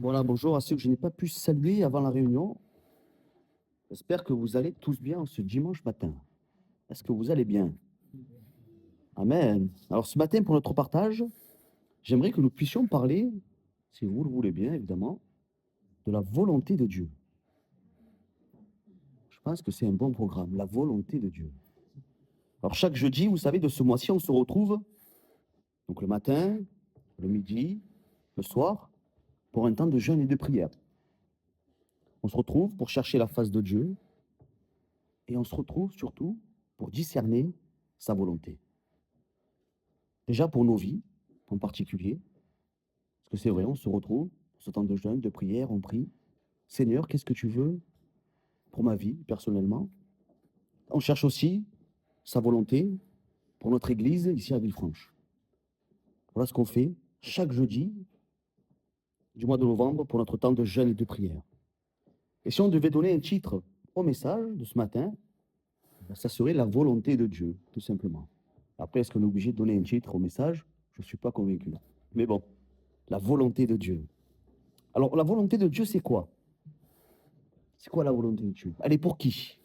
Voilà, bonjour à ceux que je n'ai pas pu saluer avant la réunion. J'espère que vous allez tous bien ce dimanche matin. Est-ce que vous allez bien? Amen. Alors ce matin, pour notre partage, j'aimerais que nous puissions parler, si vous le voulez bien évidemment, de la volonté de Dieu. Je pense que c'est un bon programme, la volonté de Dieu. Alors chaque jeudi, vous savez, de ce mois-ci, on se retrouve, donc le matin, le midi, le soir, pour un temps de jeûne et de prière. On se retrouve pour chercher la face de Dieu et on se retrouve surtout pour discerner sa volonté. Déjà pour nos vies, en particulier, parce que c'est vrai, on se retrouve, ce temps de jeûne, de prière, on prie. Seigneur, qu'est-ce que tu veux pour ma vie, personnellement? On cherche aussi sa volonté pour notre église ici à Villefranche. Voilà ce qu'on fait chaque jeudi du mois de novembre pour notre temps de jeûne et de prière. Et si on devait donner un titre au message de ce matin, ça serait la volonté de Dieu, tout simplement. Après, est-ce qu'on est obligé de donner un titre au message? Je ne suis pas convaincu. Mais bon, la volonté de Dieu. Alors, la volonté de Dieu, c'est quoi? C'est quoi la volonté de Dieu? Elle est pour qui?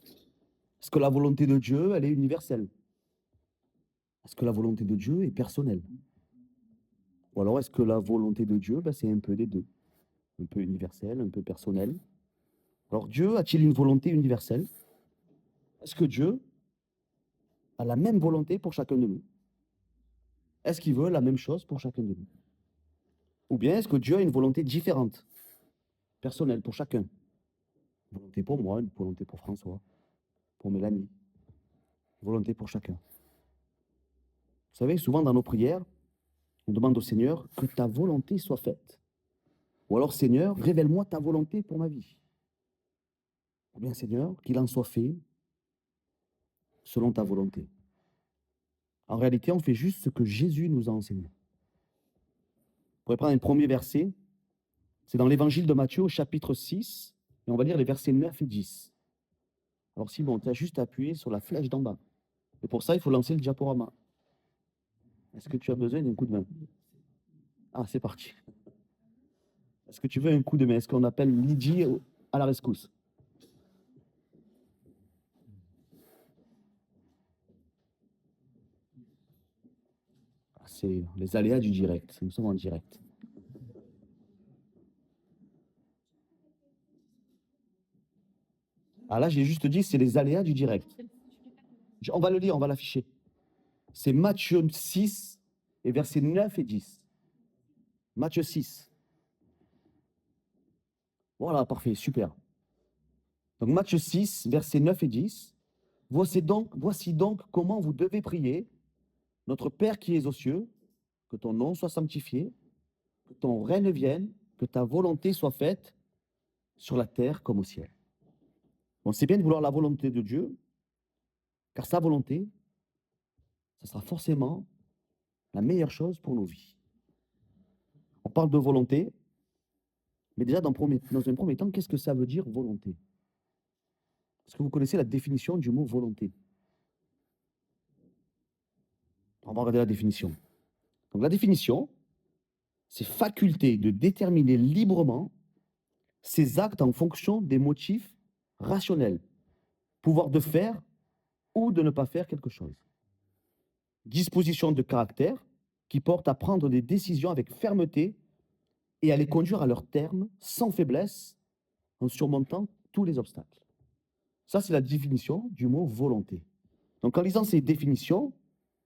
Est-ce que la volonté de Dieu, elle est universelle? Est-ce que la volonté de Dieu est personnelle? Ou alors est-ce que la volonté de Dieu, c'est un peu des deux? Un peu universel, un peu personnel. Alors Dieu a-t-il une volonté universelle? Est-ce que Dieu a la même volonté pour chacun de nous? Est-ce qu'il veut la même chose pour chacun de nous? Ou bien est-ce que Dieu a une volonté différente, personnelle pour chacun? Une volonté pour moi, une volonté pour François, pour Mélanie. Une volonté pour chacun. Vous savez, souvent dans nos prières, on demande au Seigneur que ta volonté soit faite. Ou alors, Seigneur, révèle-moi ta volonté pour ma vie. Ou bien, Seigneur, qu'il en soit fait selon ta volonté. En réalité, on fait juste ce que Jésus nous a enseigné. On pourrait prendre un premier verset. C'est dans l'évangile de Matthieu au chapitre 6, et on va lire les versets 9 et 10. Alors Simon, tu as juste appuyé sur la flèche d'en bas. Et pour ça, il faut lancer le diaporama. Est-ce que tu as besoin d'un coup de main? Ah, c'est parti. Est-ce que tu veux un coup de main? Est-ce qu'on appelle Lydie à la rescousse? Ah, c'est les aléas du direct. Nous sommes en direct. Ah là, j'ai juste dit, c'est les aléas du direct. On va le lire, on va l'afficher. C'est Matthieu 6 et versets 9 et 10. Matthieu 6. Voilà, parfait, super. Donc Matthieu 6, versets 9 et 10. Voici donc comment vous devez prier. Notre Père qui es aux cieux, que ton nom soit sanctifié, que ton règne vienne, que ta volonté soit faite sur la terre comme au ciel. Bon, c'est bien de vouloir la volonté de Dieu, car sa volonté, ce sera forcément la meilleure chose pour nos vies. On parle de volonté, mais déjà dans un premier temps, qu'est-ce que ça veut dire volonté? Est-ce que vous connaissez la définition du mot volonté? On va regarder la définition. Donc la définition, c'est faculté de déterminer librement ses actes en fonction des motifs rationnels, pouvoir de faire ou de ne pas faire quelque chose. Disposition de caractère qui porte à prendre des décisions avec fermeté et à les conduire à leur terme sans faiblesse en surmontant tous les obstacles. Ça, c'est la définition du mot volonté. Donc en lisant ces définitions,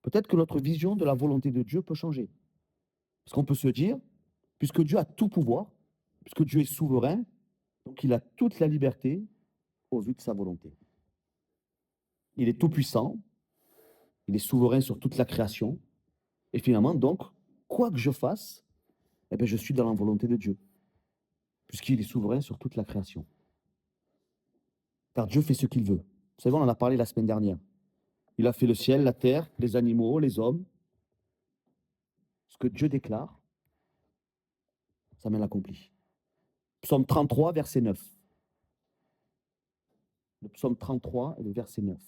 peut-être que notre vision de la volonté de Dieu peut changer. Parce qu'on peut se dire, puisque Dieu a tout pouvoir, puisque Dieu est souverain, donc il a toute la liberté au vu de sa volonté. Il est tout puissant, il est souverain sur toute la création, et finalement, donc, quoi que je fasse, eh bien, je suis dans la volonté de Dieu, puisqu'il est souverain sur toute la création. Car Dieu fait ce qu'il veut. Vous savez, on en a parlé la semaine dernière. Il a fait le ciel, la terre, les animaux, les hommes. Ce que Dieu déclare, ça m'est accompli. Psaume 33, verset 9. Le psaume 33 et le verset 9.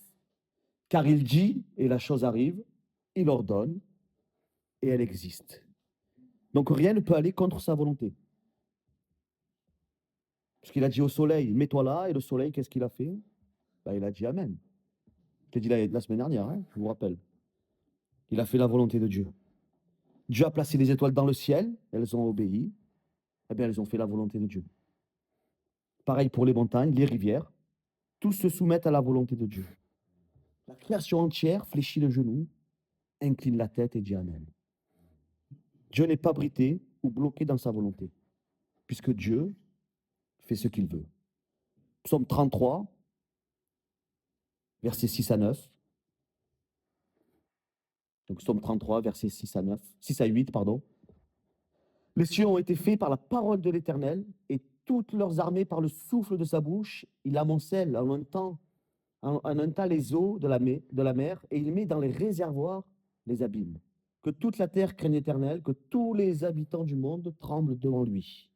Car il dit, et la chose arrive, il ordonne, et elle existe. Donc rien ne peut aller contre sa volonté. Parce qu'il a dit au soleil, mets-toi là, et le soleil, qu'est-ce qu'il a fait? Ben, il a dit Amen. Je l'ai dit la semaine dernière, hein, je vous rappelle. Il a fait la volonté de Dieu. Dieu a placé les étoiles dans le ciel, elles ont obéi, eh bien, elles ont fait la volonté de Dieu. Pareil pour les montagnes, les rivières, tous se soumettent à la volonté de Dieu. La création entière fléchit le genou, incline la tête et dit Amen. Dieu n'est pas bridé ou bloqué dans sa volonté, puisque Dieu fait ce qu'il veut. Psaume 33, versets 6 à 9. Donc, Psaume 33, versets 6 à 9, 6 à 8, pardon. Les cieux ont été faits par la parole de l'Éternel, et toutes leurs armées par le souffle de sa bouche. Il amoncelle en un tas les eaux de la mer, et il met dans les réservoirs les abîmes. Que toute la terre craigne l'Éternel, que tous les habitants du monde tremblent devant lui.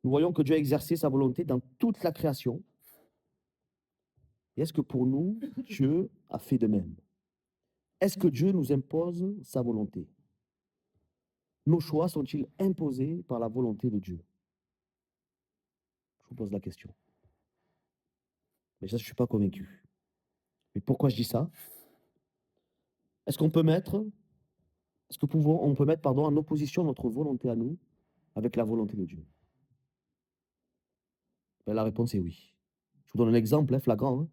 Nous voyons que Dieu a exercé sa volonté dans toute la création. Et est-ce que pour nous, Dieu a fait de même? Est-ce que Dieu nous impose sa volonté? Nos choix sont-ils imposés par la volonté de Dieu? Je vous pose la question. Mais ça, je ne suis pas convaincu. Mais pourquoi je dis ça? Est-ce qu'on peut mettre, on peut mettre en opposition notre volonté à nous avec la volonté de Dieu? Ben, la réponse est oui. Je vous donne un exemple flagrant.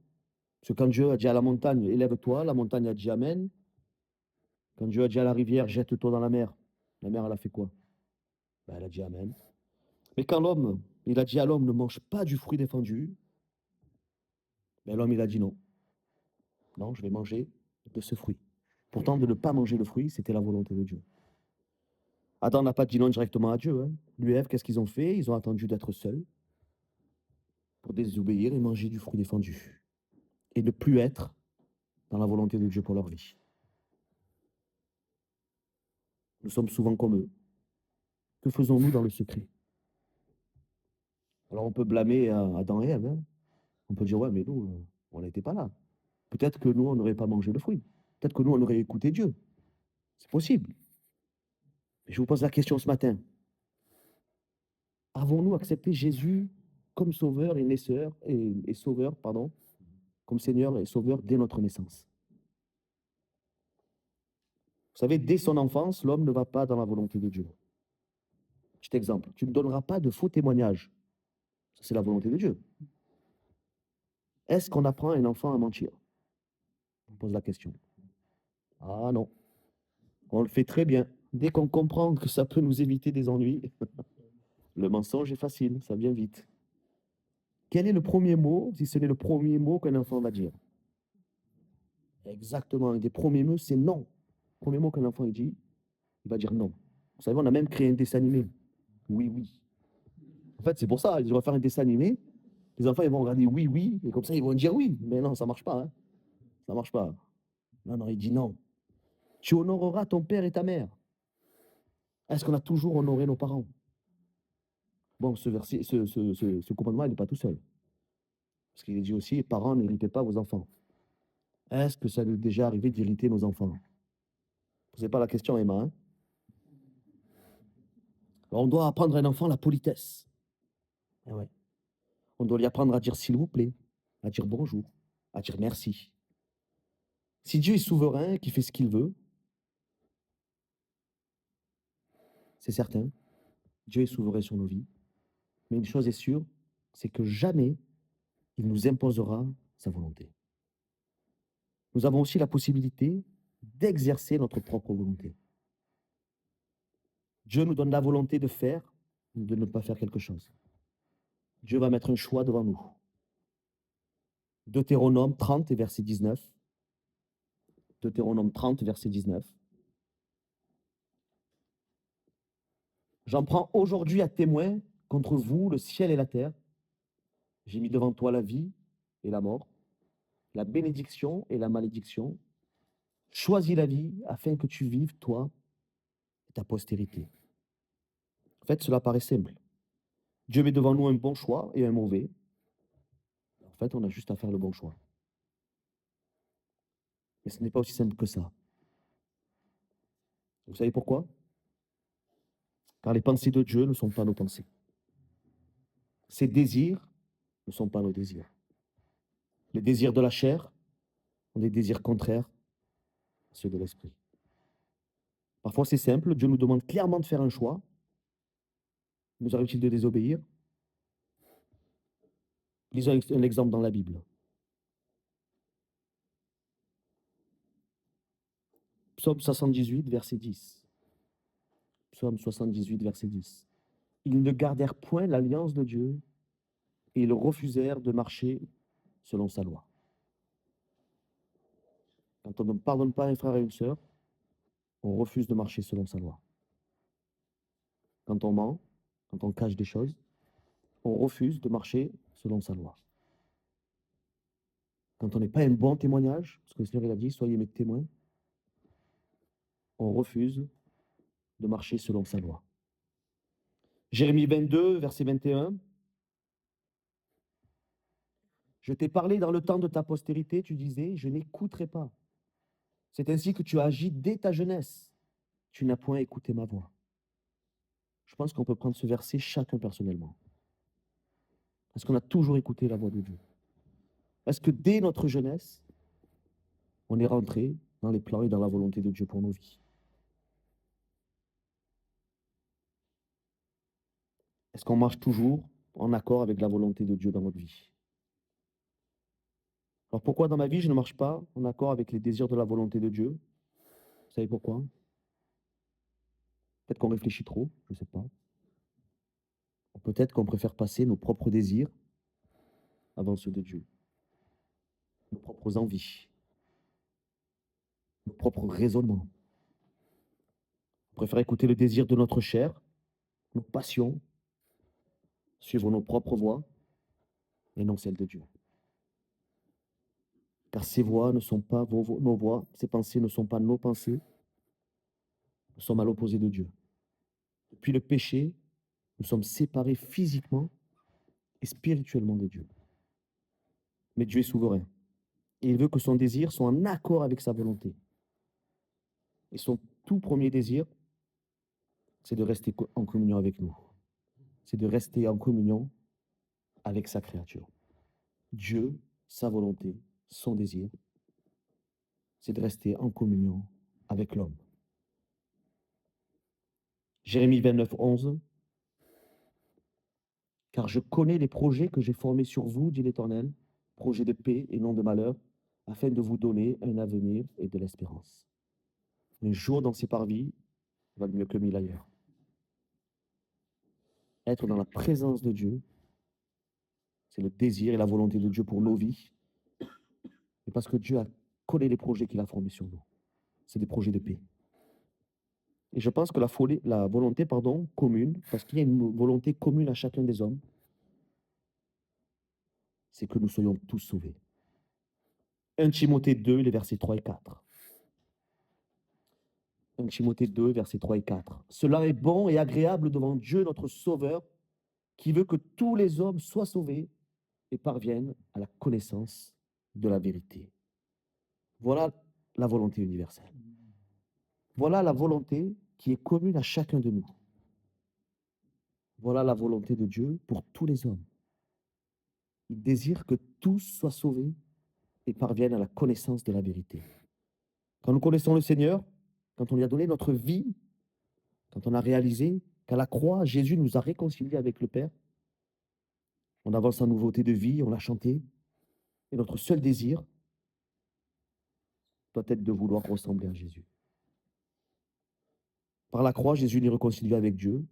Parce que quand Dieu a dit à la montagne, élève-toi, la montagne a dit Amen. Quand Dieu a dit à la rivière, jette-toi dans la mer elle a fait quoi? Ben, elle a dit Amen. Mais quand il a dit à l'homme, ne mange pas du fruit défendu, ben, l'homme, il a dit non. Non, je vais manger de ce fruit. Pourtant, de ne pas manger le fruit, c'était la volonté de Dieu. Adam n'a pas dit non directement à Dieu. Lui et Ève, qu'est-ce qu'ils ont fait? Ils ont attendu d'être seuls pour désobéir et manger du fruit défendu. Et ne plus être dans la volonté de Dieu pour leur vie. Nous sommes souvent comme eux. Que faisons-nous dans le secret? Alors on peut blâmer Adam et Ève. On peut dire, ouais, mais nous, on n'était pas là. Peut-être que nous, on n'aurait pas mangé le fruit. Peut-être que nous, on aurait écouté Dieu. C'est possible. Mais je vous pose la question ce matin. Avons-nous accepté Jésus comme sauveur et sauveur, comme Seigneur et sauveur dès notre naissance? Vous savez, dès son enfance, l'homme ne va pas dans la volonté de Dieu. Petit exemple, tu ne donneras pas de faux témoignages. Ça, c'est la volonté de Dieu. Est-ce qu'on apprend à un enfant à mentir? Je vous pose la question. Ah non. On le fait très bien. Dès qu'on comprend que ça peut nous éviter des ennuis, le mensonge est facile, ça vient vite. Quel est le premier mot, si ce n'est le premier mot qu'un enfant va dire? Exactement, un des premiers mots, c'est non. Le premier mot qu'un enfant dit, il va dire non. Vous savez, on a même créé un dessin animé. Oui, oui. En fait, c'est pour ça, ils devraient faire un dessin animé. Les enfants, ils vont regarder oui, oui, et comme ça, ils vont dire oui. Mais non, ça ne marche pas. Ça ne marche pas. Non, non, il dit non. Tu honoreras ton père et ta mère. Est-ce qu'on a toujours honoré nos parents? Bon, ce commandement, il n'est pas tout seul. Parce qu'il est dit aussi, parents, n'héritez pas vos enfants. Est-ce que ça nous est déjà arrivé d'hériter nos enfants? Posez pas la question, Emma. Alors, on doit apprendre à un enfant la politesse. Eh ouais. On doit lui apprendre à dire s'il vous plaît, à dire bonjour, à dire merci. Si Dieu est souverain, qu'il fait ce qu'il veut, c'est certain, Dieu est souverain sur nos vies. Mais une chose est sûre, c'est que jamais il nous imposera sa volonté. Nous avons aussi la possibilité d'exercer notre propre volonté. Dieu nous donne la volonté de faire ou de ne pas faire quelque chose. Dieu va mettre un choix devant nous. Deutéronome 30, verset 19. Deutéronome 30, verset 19. J'en prends aujourd'hui à témoin contre vous le ciel et la terre. J'ai mis devant toi la vie et la mort, la bénédiction et la malédiction. Choisis la vie afin que tu vives, toi et ta postérité. En fait, cela paraît simple. Dieu met devant nous un bon choix et un mauvais. En fait, on a juste à faire le bon choix. Mais ce n'est pas aussi simple que ça. Vous savez pourquoi? Car les pensées de Dieu ne sont pas nos pensées. Ces désirs ne sont pas nos désirs. Les désirs de la chair sont des désirs contraires à ceux de l'esprit. Parfois, c'est simple, Dieu nous demande clairement de faire un choix. Nous arrive-t-il de désobéir? Lisons un exemple dans la Bible. Psaume 78, verset 10. Psaume 78, verset 10. Ils ne gardèrent point l'alliance de Dieu et ils refusèrent de marcher selon sa loi. Quand on ne pardonne pas un frère et une sœur, on refuse de marcher selon sa loi. Quand on ment, quand on cache des choses, on refuse de marcher selon sa loi. Quand on n'est pas un bon témoignage, parce que le Seigneur il a dit, soyez mes témoins, on refuse de marcher selon sa loi. Jérémie 22, verset 21. Je t'ai parlé dans le temps de ta postérité, tu disais, je n'écouterai pas. C'est ainsi que tu as agi dès ta jeunesse. Tu n'as point écouté ma voix. Je pense qu'on peut prendre ce verset chacun personnellement. Est-ce qu'on a toujours écouté la voix de Dieu? Est-ce que dès notre jeunesse, on est rentré dans les plans et dans la volonté de Dieu pour nos vies? Est-ce qu'on marche toujours en accord avec la volonté de Dieu dans notre vie? Alors pourquoi dans ma vie, je ne marche pas en accord avec les désirs de la volonté de Dieu? Vous savez pourquoi? Peut-être qu'on réfléchit trop, je ne sais pas. Ou peut-être qu'on préfère passer nos propres désirs avant ceux de Dieu. Nos propres envies, nos propres raisonnements. On préfère écouter le désir de notre chair, nos passions, suivre nos propres voies et non celles de Dieu. Car ces voies ne sont pas nos voies, ces pensées ne sont pas nos pensées. Nous sommes à l'opposé de Dieu. Depuis le péché, nous sommes séparés physiquement et spirituellement de Dieu. Mais Dieu est souverain. Et il veut que son désir soit en accord avec sa volonté. Et son tout premier désir, c'est de rester en communion avec nous. C'est de rester en communion avec sa créature. Dieu, sa volonté, son désir, c'est de rester en communion avec l'homme. Jérémie 29, 11. Car je connais les projets que j'ai formés sur vous, dit l'Éternel, projets de paix et non de malheur, afin de vous donner un avenir et de l'espérance. Un jour dans ses parvis valent mieux que 1000 ailleurs. Être dans la présence de Dieu, c'est le désir et la volonté de Dieu pour nos vies. Et parce que Dieu a collé les projets qu'il a formés sur nous. C'est des projets de paix. Et je pense que la volonté commune, parce qu'il y a une volonté commune à chacun des hommes, c'est que nous soyons tous sauvés. 1 Timothée 2, les versets 3 et 4. 1 Timothée 2, versets 3 et 4. Cela est bon et agréable devant Dieu notre Sauveur, qui veut que tous les hommes soient sauvés et parviennent à la connaissance de la vérité. Voilà la volonté universelle. Voilà la volonté qui est commune à chacun de nous. Voilà la volonté de Dieu pour tous les hommes. Il désire que tous soient sauvés et parviennent à la connaissance de la vérité. Quand nous connaissons le Seigneur, quand on lui a donné notre vie, quand on a réalisé qu'à la croix, Jésus nous a réconciliés avec le Père, on avance en nouveauté de vie, on l'a chanté, et notre seul désir doit être de vouloir ressembler à Jésus. Par la croix, Jésus nous réconcilie avec Dieu,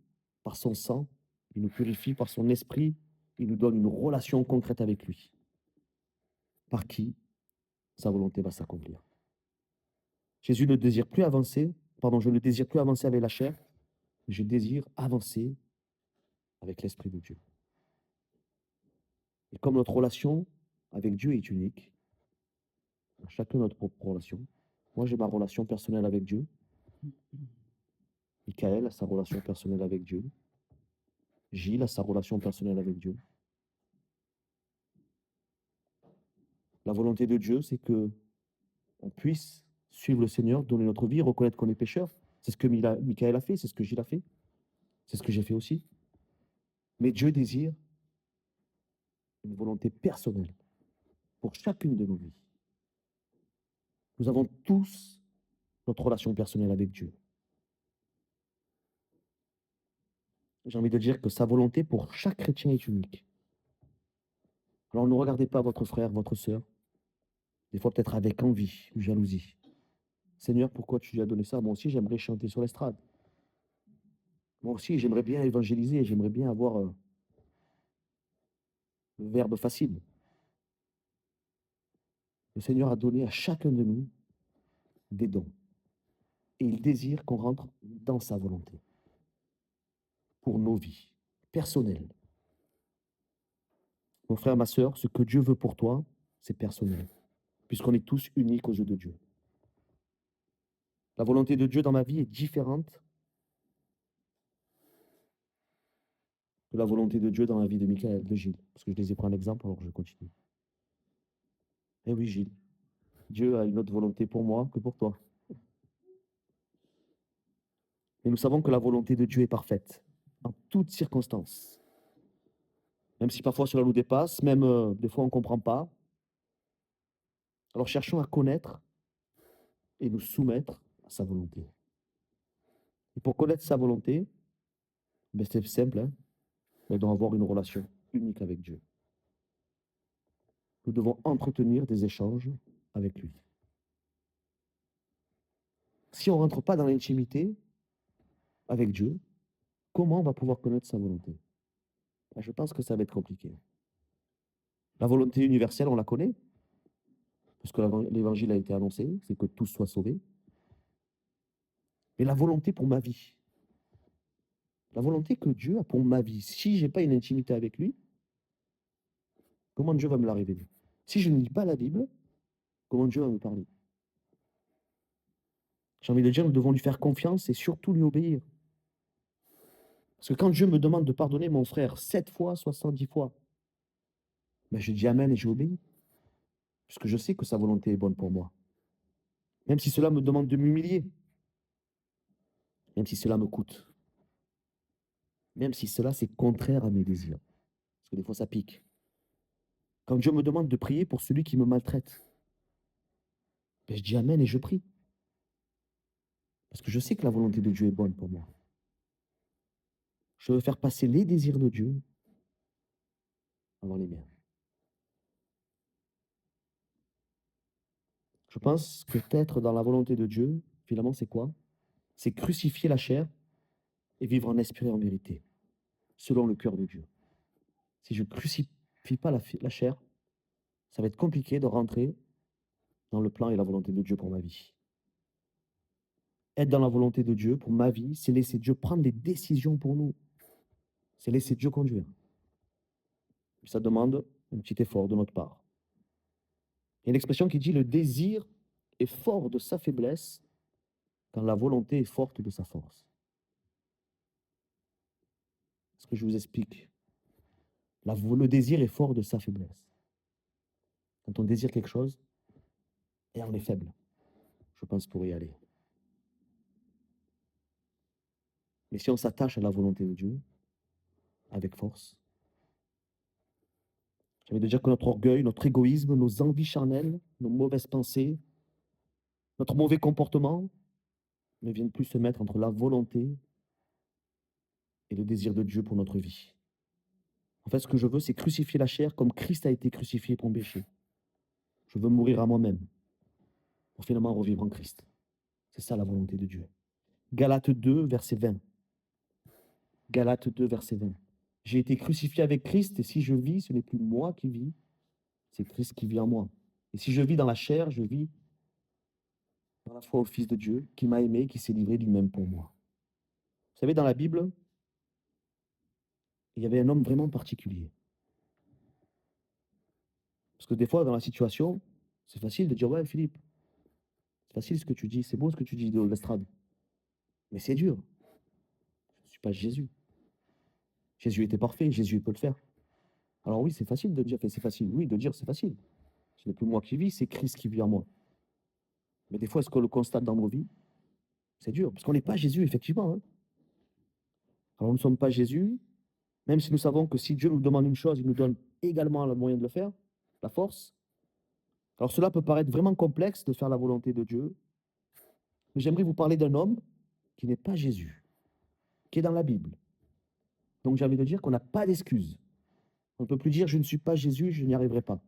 par son sang, il nous purifie, par son esprit, il nous donne une relation concrète avec lui, par qui sa volonté va s'accomplir. Jésus ne désire plus avancer, je ne désire plus avancer avec la chair, mais je désire avancer avec l'Esprit de Dieu. Et comme notre relation avec Dieu est unique, chacun notre propre relation. Moi, j'ai ma relation personnelle avec Dieu. Michael a sa relation personnelle avec Dieu. Gilles a sa relation personnelle avec Dieu. La volonté de Dieu, c'est que on puisse suivre le Seigneur, donner notre vie, reconnaître qu'on est pécheur. C'est ce que Michael a fait, c'est ce que Gilles a fait. C'est ce que j'ai fait aussi. Mais Dieu désire une volonté personnelle pour chacune de nos vies. Nous avons tous notre relation personnelle avec Dieu. J'ai envie de dire que sa volonté pour chaque chrétien est unique. Alors ne regardez pas votre frère, votre sœur, des fois peut-être avec envie ou jalousie. Seigneur, pourquoi tu lui as donné ça? Moi aussi, j'aimerais chanter sur l'estrade. Moi aussi, j'aimerais bien évangéliser, j'aimerais bien avoir le verbe facile. Le Seigneur a donné à chacun de nous des dons. Et il désire qu'on rentre dans sa volonté pour nos vies personnelles. Mon frère, ma sœur, ce que Dieu veut pour toi, c'est personnel, puisqu'on est tous uniques aux yeux de Dieu. La volonté de Dieu dans ma vie est différente de la volonté de Dieu dans la vie de Michael, de Gilles, parce que je les ai pris un exemple, alors je continue. Eh oui, Gilles, Dieu a une autre volonté pour moi que pour toi. Et nous savons que la volonté de Dieu est parfaite, en toutes circonstances. Même si parfois cela nous dépasse, même des fois on ne comprend pas. Alors cherchons à connaître et nous soumettre à sa volonté. Et pour connaître sa volonté, ben c'est simple, hein, nous devons avoir une relation unique avec Dieu. Nous devons entretenir des échanges avec lui. Si on ne rentre pas dans l'intimité avec Dieu, comment on va pouvoir connaître sa volonté? Ben, je pense que ça va être compliqué. La volonté universelle, on la connaît, parce que l'évangile a été annoncé, c'est que tous soient sauvés. Mais la volonté pour ma vie, la volonté que Dieu a pour ma vie, si je n'ai pas une intimité avec lui, comment Dieu va me la révéler? Si je ne lis pas la Bible, comment Dieu va me parler? J'ai envie de dire, nous devons lui faire confiance et surtout lui obéir. Parce que quand Dieu me demande de pardonner mon frère 7 fois, 70 fois, ben je dis amen et j'obéis. Puisque je sais que sa volonté est bonne pour moi. Même si cela me demande de m'humilier. Même si cela me coûte. Même si cela, c'est contraire à mes désirs. Parce que des fois, ça pique. Quand Dieu me demande de prier pour celui qui me maltraite, ben je dis amen et je prie. Parce que je sais que la volonté de Dieu est bonne pour moi. Je veux faire passer les désirs de Dieu avant les miens. Je pense que être dans la volonté de Dieu, finalement, c'est quoi? C'est crucifier la chair et vivre en esprit et en vérité, selon le cœur de Dieu. Si je ne crucifie pas la chair, ça va être compliqué de rentrer dans le plan et la volonté de Dieu pour ma vie. Être dans la volonté de Dieu pour ma vie, c'est laisser Dieu prendre les décisions pour nous. C'est laisser Dieu conduire. Ça demande un petit effort de notre part. Il y a une expression qui dit: le désir est fort de sa faiblesse quand la volonté est forte de sa force. Ce que je vous explique. Le désir est fort de sa faiblesse. Quand on désire quelque chose, et on est faible, je pense, pour y aller. Mais si on s'attache à la volonté de Dieu, avec force, j'ai envie de dire que notre orgueil, notre égoïsme, nos envies charnelles, nos mauvaises pensées, notre mauvais comportement ne viennent plus se mettre entre la volonté et le désir de Dieu pour notre vie. En fait, ce que je veux, c'est crucifier la chair comme Christ a été crucifié pour mon péché. Je veux mourir à moi-même pour finalement revivre en Christ. C'est ça la volonté de Dieu. Galates 2, verset 20. Galates 2, verset 20. J'ai été crucifié avec Christ et si je vis, ce n'est plus moi qui vis, c'est Christ qui vit en moi. Et si je vis dans la chair, je vis dans la foi au Fils de Dieu qui m'a aimé, qui s'est livré lui-même pour moi. Vous savez, dans la Bible, il y avait un homme vraiment particulier. Parce que des fois, dans la situation, c'est facile de dire: ouais, Philippe, c'est facile ce que tu dis, c'est beau ce que tu dis de l'estrade. Mais c'est dur. Je ne suis pas Jésus. Jésus était parfait, Jésus peut le faire. Alors oui, c'est facile de dire, c'est facile. Oui, de dire c'est facile. Ce n'est plus moi qui vis, c'est Christ qui vit en moi. Mais des fois, est-ce qu'on le constate dans nos vies? C'est dur, parce qu'on n'est pas Jésus, effectivement. Hein. Alors nous ne sommes pas Jésus, Même si nous savons que si Dieu nous demande une chose, il nous donne également le moyen de le faire, la force. Alors cela peut paraître vraiment complexe de faire la volonté de Dieu, mais j'aimerais vous parler d'un homme qui n'est pas Jésus, qui est dans la Bible. Donc j'ai envie de dire qu'on n'a pas d'excuse. On ne peut plus dire je ne suis pas Jésus, je n'y arriverai pas.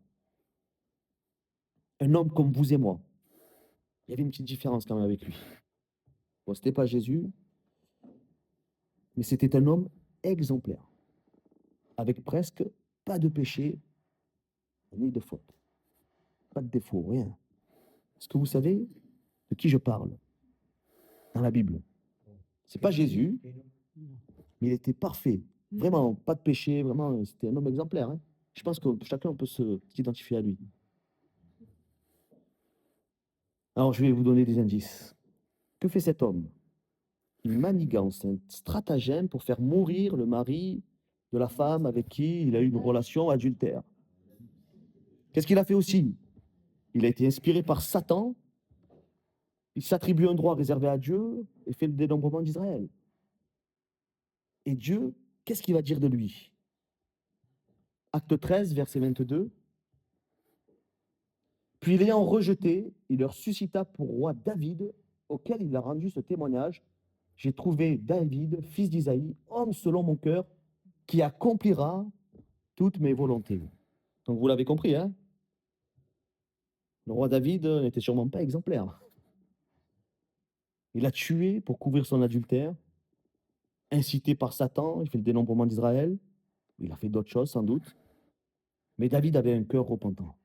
Un homme comme vous et moi. Il y avait une petite différence quand même avec lui. Bon, ce n'était pas Jésus, mais c'était un homme exemplaire, avec presque pas de péché, ni de faute. Pas de défaut, rien. Est-ce que vous savez de qui je parle dans la Bible? C'est pas Jésus, mais il était parfait. Vraiment, pas de péché, vraiment, c'était un homme exemplaire. Hein. Je pense que chacun peut s'identifier à lui. Alors, je vais vous donner des indices. Que fait cet homme? Il manigance un stratagème pour faire mourir le mari de la femme avec qui il a eu une relation adultère. Qu'est-ce qu'il a fait aussi? Il a été inspiré par Satan. Il s'attribue un droit réservé à Dieu et fait le dénombrement d'Israël. Et Dieu, qu'est-ce qu'il va dire de lui? Acte 13, verset 22. Puis l'ayant rejeté, il leur suscita pour roi David, auquel il a rendu ce témoignage. J'ai trouvé David, fils d'Isaïe, homme selon mon cœur, qui accomplira toutes mes volontés. Donc vous l'avez compris, hein? Le roi David n'était sûrement pas exemplaire. Il a tué pour couvrir son adultère, incité par Satan, il fait le dénombrement d'Israël, il a fait d'autres choses sans doute. Mais David avait un cœur repentant,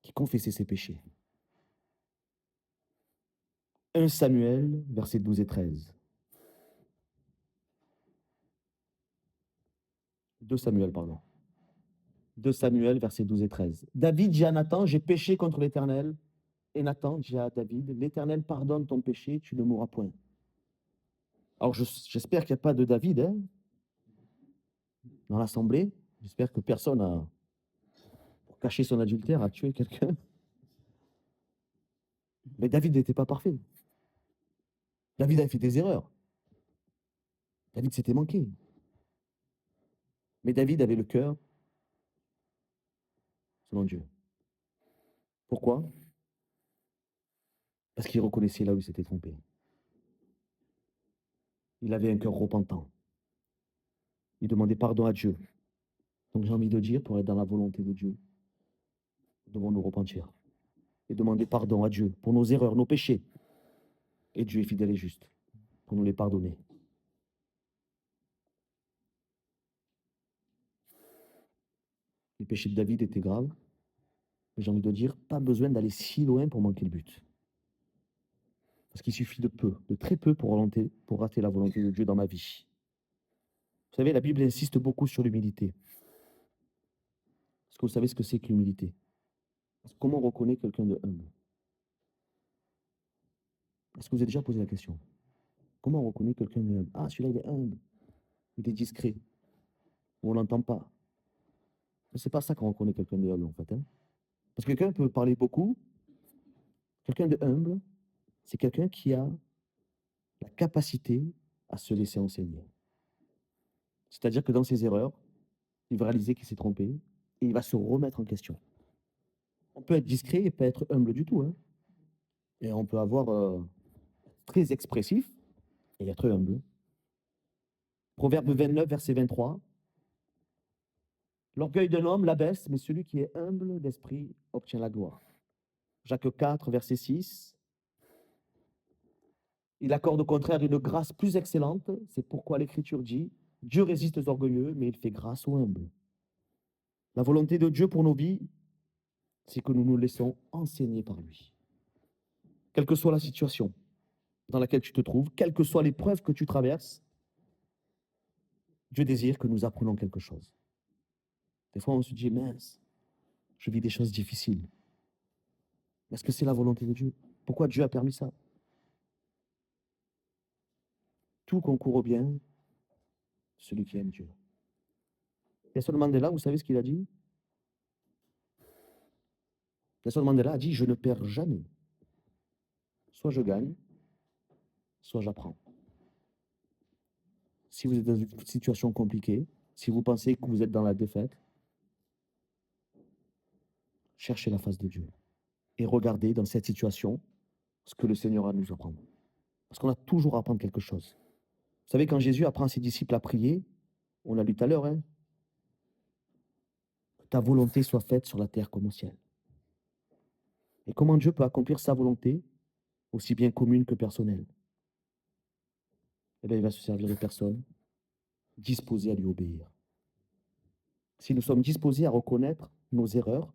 qui confessait ses péchés. 1 Samuel, versets 12 et 13. 2 Samuel, pardon. 2 Samuel, versets 12 et 13. David dit à Nathan, j'ai péché contre l'Éternel. Et Nathan dit à David, l'Éternel pardonne ton péché, tu ne mourras point. Alors j'espère qu'il n'y a pas de David hein, dans l'assemblée. J'espère que personne a, pour cacher son adultère, a tué quelqu'un. Mais David n'était pas parfait. David avait fait des erreurs. David s'était manqué. Mais David avait le cœur selon Dieu. Pourquoi? Parce qu'il reconnaissait là où il s'était trompé. Il avait un cœur repentant. Il demandait pardon à Dieu. Donc j'ai envie de dire, pour être dans la volonté de Dieu, nous devons nous repentir et demander pardon à Dieu pour nos erreurs, nos péchés. Et Dieu est fidèle et juste pour nous les pardonner. Les péchés de David étaient graves. Mais j'ai envie de dire, pas besoin d'aller si loin pour manquer le but. Parce qu'il suffit de peu, de très peu pour rater la volonté de Dieu dans ma vie. Vous savez, la Bible insiste beaucoup sur l'humilité. Est-ce que vous savez ce que c'est que l'humilité? Comment on reconnaît quelqu'un de humble? Est-ce que vous avez déjà posé la question? Comment on reconnaît quelqu'un de humble? Ah, celui-là, il est humble. Il est discret. Ou on l'entend pas. C'est pas ça qu'on reconnaît quelqu'un de humble, en fait. Hein. Parce que quelqu'un peut parler beaucoup. Quelqu'un de humble, c'est quelqu'un qui a la capacité à se laisser enseigner. C'est-à-dire que dans ses erreurs, il va réaliser qu'il s'est trompé et il va se remettre en question. On peut être discret et pas être humble du tout. Hein. Et on peut avoir très expressif et être humble. Proverbe 29, verset 23. L'orgueil d'un homme l'abaisse, mais celui qui est humble d'esprit obtient la gloire. Jacques 4, verset 6. Il accorde au contraire une grâce plus excellente. C'est pourquoi l'Écriture dit, Dieu résiste aux orgueilleux, mais il fait grâce aux humbles. La volonté de Dieu pour nos vies, c'est que nous nous laissons enseigner par lui. Quelle que soit la situation dans laquelle tu te trouves, quelles que soient les preuves que tu traverses, Dieu désire que nous apprenions quelque chose. Des fois, on se dit, mince, je vis des choses difficiles. Est-ce que c'est la volonté de Dieu? Pourquoi Dieu a permis ça? Tout concourt au bien, celui qui aime Dieu. Nelson Mandela, vous savez ce qu'il a dit? Nelson Mandela a dit, je ne perds jamais. Soit je gagne, soit j'apprends. si vous êtes dans une situation compliquée, si vous pensez que vous êtes dans la défaite, cherchez la face de Dieu et regardez dans cette situation ce que le Seigneur a à nous apprendre. Parce qu'on a toujours à apprendre quelque chose. Vous savez, quand Jésus apprend à ses disciples à prier, on l'a lu tout à l'heure, hein, que ta volonté soit faite sur la terre comme au ciel. Et comment Dieu peut accomplir sa volonté, aussi bien commune que personnelle? Eh bien, il va se servir de personnes disposées à lui obéir. Si nous sommes disposés à reconnaître nos erreurs,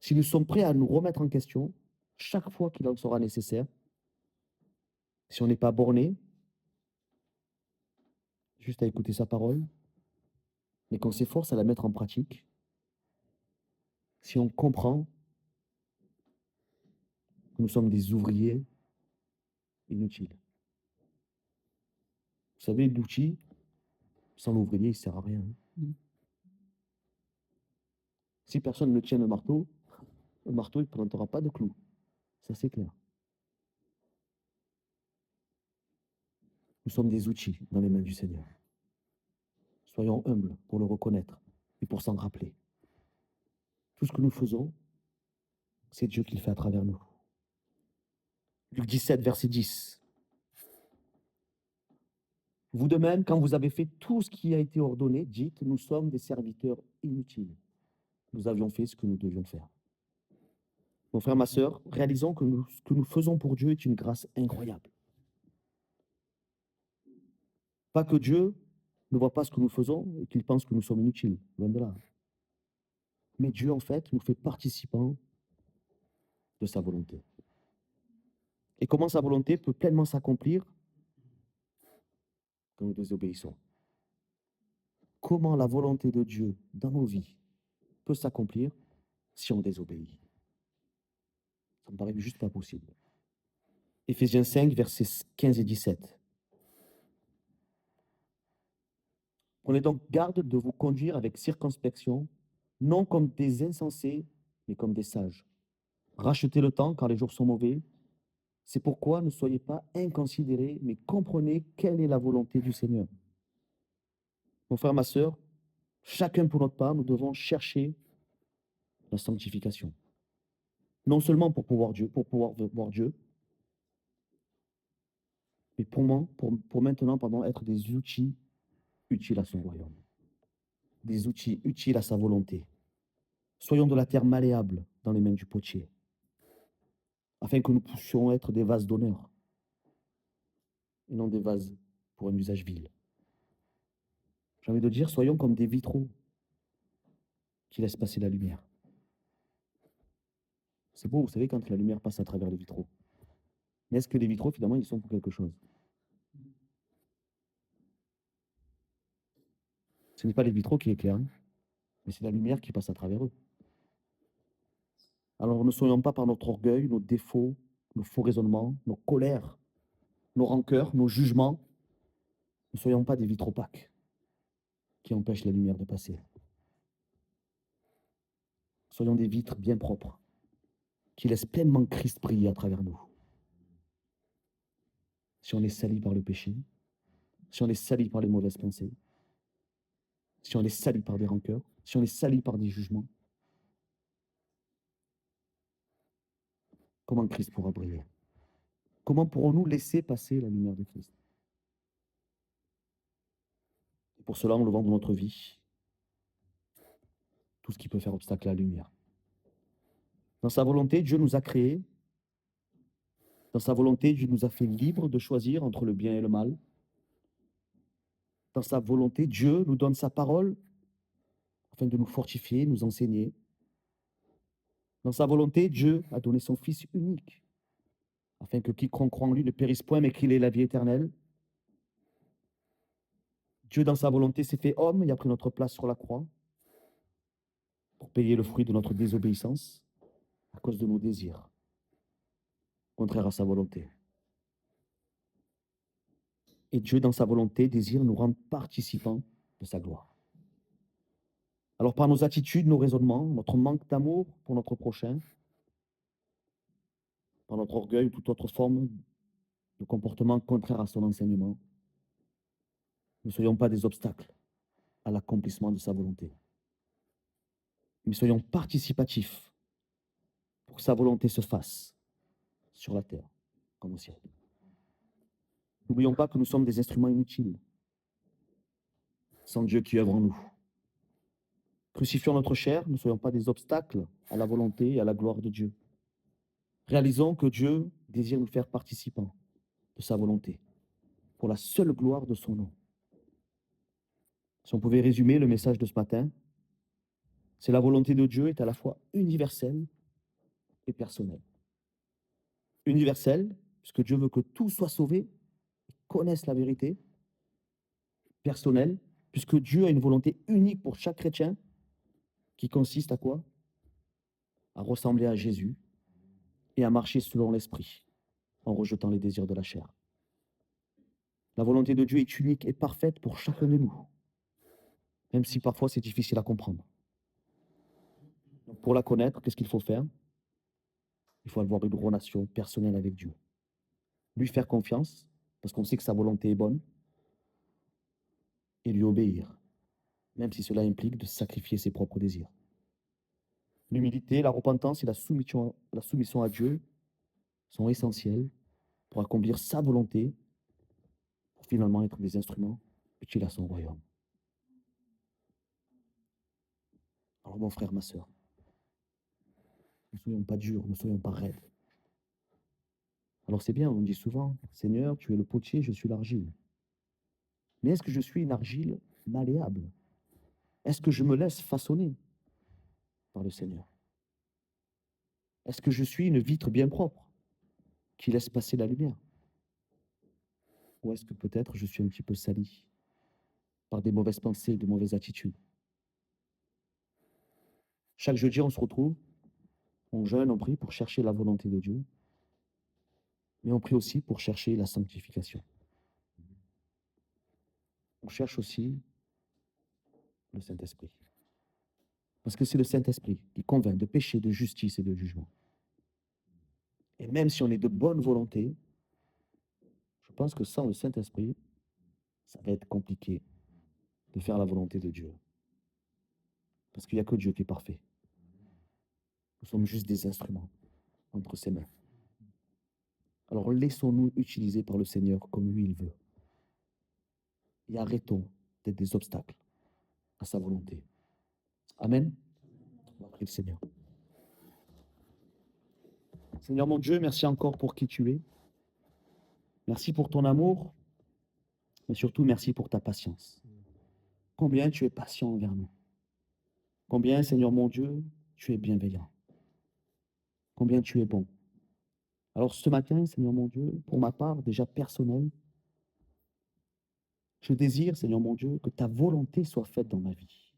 si nous sommes prêts à nous remettre en question chaque fois qu'il en sera nécessaire, si on n'est pas borné, juste à écouter sa parole, mais qu'on s'efforce à la mettre en pratique, si on comprend que nous sommes des ouvriers inutiles. Vous savez, l'outil, sans l'ouvrier, il ne sert à rien. Si personne ne tient le marteau, il ne plantera pas de clous. Ça, c'est clair. Nous sommes des outils dans les mains du Seigneur. Soyons humbles pour le reconnaître et pour s'en rappeler. Tout ce que nous faisons, c'est Dieu qui le fait à travers nous. Luc 17, verset 10. Vous de même, quand vous avez fait tout ce qui a été ordonné, dites, nous sommes des serviteurs inutiles. Nous avions fait ce que nous devions faire. Mon frère, ma sœur, réalisons que ce que nous faisons pour Dieu est une grâce incroyable. Pas que Dieu ne voit pas ce que nous faisons et qu'il pense que nous sommes inutiles, loin de là. Mais Dieu, en fait, nous fait participants de sa volonté. Et comment sa volonté peut pleinement s'accomplir quand nous désobéissons? Comment la volonté de Dieu dans nos vies peut s'accomplir si on désobéit? Ça me paraît juste pas possible. Éphésiens 5, versets 15 et 17. Prenez donc garde de vous conduire avec circonspection, non comme des insensés, mais comme des sages. Rachetez le temps car les jours sont mauvais. C'est pourquoi ne soyez pas inconsidérés, mais comprenez quelle est la volonté du Seigneur. Mon frère, ma sœur, chacun pour notre part, nous devons chercher la sanctification. Non seulement pour pouvoir voir Dieu, mais pour maintenant, être des outils utiles à son royaume. Des outils utiles à sa volonté. Soyons de la terre malléable dans les mains du potier, afin que nous puissions être des vases d'honneur, et non des vases pour un usage vil. J'ai envie de dire, soyons comme des vitraux qui laissent passer la lumière. C'est beau, vous savez, quand la lumière passe à travers les vitraux. Mais est-ce que les vitraux, finalement, ils sont pour quelque chose? Ce n'est pas les vitraux qui éclairent, mais c'est la lumière qui passe à travers eux. Alors ne soyons pas par notre orgueil, nos défauts, nos faux raisonnements, nos colères, nos rancœurs, nos jugements, ne soyons pas des vitres opaques qui empêchent la lumière de passer. Soyons des vitres bien propres, qui laissent pleinement Christ briller à travers nous. Si on est sali par le péché, si on est sali par les mauvaises pensées, si on est sali par des rancœurs, si on est sali par des jugements, comment Christ pourra briller? Comment pourrons-nous laisser passer la lumière de Christ? Et pour cela, on le vend dans notre vie, tout ce qui peut faire obstacle à la lumière. Dans sa volonté, Dieu nous a créés. Dans sa volonté, Dieu nous a fait libres de choisir entre le bien et le mal. Dans sa volonté, Dieu nous donne sa parole afin de nous fortifier, nous enseigner. Dans sa volonté, Dieu a donné son Fils unique afin que quiconque croit en lui ne périsse point, mais qu'il ait la vie éternelle. Dieu, dans sa volonté, s'est fait homme et a pris notre place sur la croix pour payer le fruit de notre désobéissance à cause de nos désirs, contraires à sa volonté. Et Dieu, dans sa volonté, désire nous rendre participants de sa gloire. Alors, par nos attitudes, nos raisonnements, notre manque d'amour pour notre prochain, par notre orgueil ou toute autre forme de comportement contraire à son enseignement, ne soyons pas des obstacles à l'accomplissement de sa volonté, mais soyons participatifs pour que sa volonté se fasse sur la terre comme au ciel. N'oublions pas que nous sommes des instruments inutiles, sans Dieu qui œuvre en nous. Crucifions notre chair, ne soyons pas des obstacles à la volonté et à la gloire de Dieu. Réalisons que Dieu désire nous faire participants de sa volonté, pour la seule gloire de son nom. Si on pouvait résumer le message de ce matin, c'est la volonté de Dieu est à la fois universelle et personnelle. Universelle, puisque Dieu veut que tout soit sauvé, connaisse la vérité. Personnelle, puisque Dieu a une volonté unique pour chaque chrétien, qui consiste à quoi? À ressembler à Jésus et à marcher selon l'esprit, en rejetant les désirs de la chair. La volonté de Dieu est unique et parfaite pour chacun de nous, même si parfois c'est difficile à comprendre. Donc pour la connaître, qu'est-ce qu'il faut faire? Il faut avoir une relation personnelle avec Dieu. Lui faire confiance, parce qu'on sait que sa volonté est bonne, et lui obéir, même si cela implique de sacrifier ses propres désirs. L'humilité, la repentance et la soumission à Dieu sont essentielles pour accomplir sa volonté, pour finalement être des instruments utiles à son royaume. Alors mon frère, ma sœur, ne soyons pas durs, ne soyons pas raides. Alors c'est bien, on dit souvent, Seigneur, tu es le potier, je suis l'argile. Mais est-ce que je suis une argile malléable? Est-ce que je me laisse façonner par le Seigneur? Est-ce que je suis une vitre bien propre qui laisse passer la lumière? Ou est-ce que peut-être je suis un petit peu sali par des mauvaises pensées, de mauvaises attitudes? Chaque jeudi, on se retrouve, on jeûne, on prie pour chercher la volonté de Dieu, mais on prie aussi pour chercher la sanctification. On cherche aussi le Saint-Esprit. Parce que c'est le Saint-Esprit qui convainc de péché, de justice et de jugement. Et même si on est de bonne volonté, je pense que sans le Saint-Esprit, ça va être compliqué de faire la volonté de Dieu. Parce qu'il n'y a que Dieu qui est parfait. Nous sommes juste des instruments entre ses mains. Alors laissons-nous utiliser par le Seigneur comme lui il veut. Et arrêtons d'être des obstacles à sa volonté. Amen. On va prier le Seigneur. Seigneur mon Dieu, merci encore pour qui tu es. Merci pour ton amour, mais surtout merci pour ta patience. Combien tu es patient envers nous. Combien, Seigneur mon Dieu, tu es bienveillant. Combien tu es bon. Alors ce matin, Seigneur mon Dieu, pour ma part déjà personnelle, je désire, Seigneur mon Dieu, que ta volonté soit faite dans ma vie.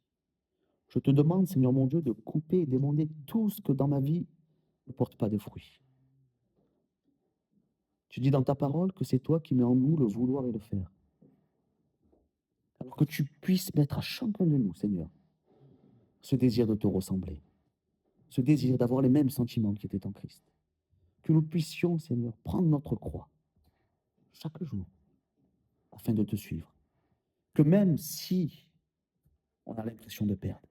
Je te demande, Seigneur mon Dieu, de couper et d'émonder tout ce que dans ma vie ne porte pas de fruits. Tu dis dans ta parole que c'est toi qui mets en nous le vouloir et le faire. Alors que tu puisses mettre à chacun de nous, Seigneur, ce désir de te ressembler, ce désir d'avoir les mêmes sentiments qui étaient en Christ. Que nous puissions, Seigneur, prendre notre croix chaque jour afin de te suivre. Que même si on a l'impression de perdre,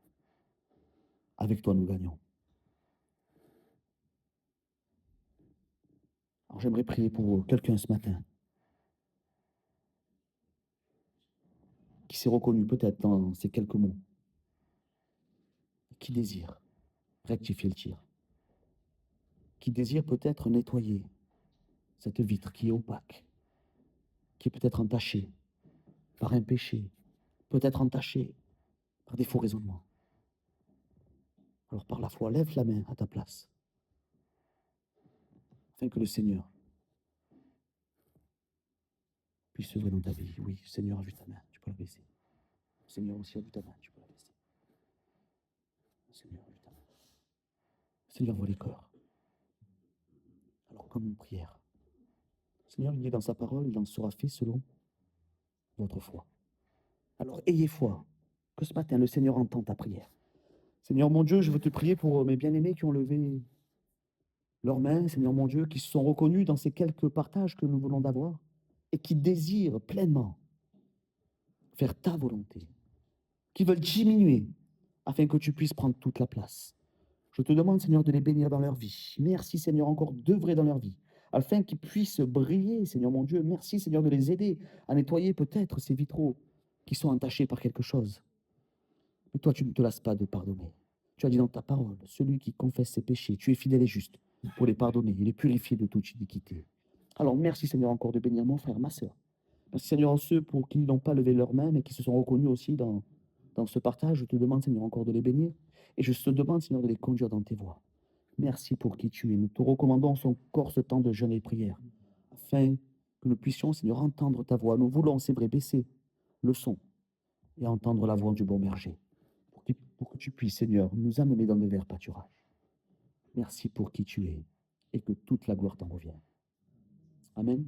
avec toi nous gagnons. Alors j'aimerais prier pour quelqu'un ce matin qui s'est reconnu peut-être dans ces quelques mots, qui désire rectifier le tir, qui désire peut-être nettoyer cette vitre qui est opaque, qui est peut-être entachée par un péché, peut-être entachée par des faux raisonnements. Alors par la foi, lève la main à ta place, afin que le Seigneur puisse œuvrer dans ta vie. Oui, le Seigneur a vu ta main, tu peux la baisser. Le Seigneur aussi a vu ta main, tu peux la baisser. Le Seigneur a vu ta main. Le Seigneur voit les cœurs. Alors comme une prière, le Seigneur il dit dans sa parole, il en sera fait selon votre foi. Alors ayez foi, que ce matin le Seigneur entend ta prière. Seigneur mon Dieu, je veux te prier pour mes bien-aimés qui ont levé leurs mains, Seigneur mon Dieu, qui se sont reconnus dans ces quelques partages que nous venons d'avoir et qui désirent pleinement faire ta volonté, qui veulent diminuer afin que tu puisses prendre toute la place. Je te demande, Seigneur, de les bénir dans leur vie. Merci, Seigneur, encore d'œuvrer dans leur vie, afin qu'ils puissent briller, Seigneur mon Dieu. Merci, Seigneur, de les aider à nettoyer peut-être ces vitraux qui sont entachés par quelque chose. Mais toi, tu ne te lasses pas de pardonner. Tu as dit dans ta parole, celui qui confesse ses péchés, tu es fidèle et juste pour les pardonner et les purifier de toute iniquité. Alors, merci, Seigneur, encore de bénir mon frère, ma sœur. Merci, Seigneur, en ceux pour qui n'ont pas levé leurs mains, mais qui se sont reconnus aussi dans ce partage. Je te demande, Seigneur, encore de les bénir. Et je te demande, Seigneur, de les conduire dans tes voies. Merci pour qui tu es. Nous te recommandons encore ce temps de jeûne et prière, afin que nous puissions, Seigneur, entendre ta voix. Nous voulons, c'est vrai, baisser le son et entendre la voix du bon berger, pour que tu puisses, Seigneur, nous amener dans de verts pâturages. Merci pour qui tu es, et que toute la gloire t'en revienne. Amen.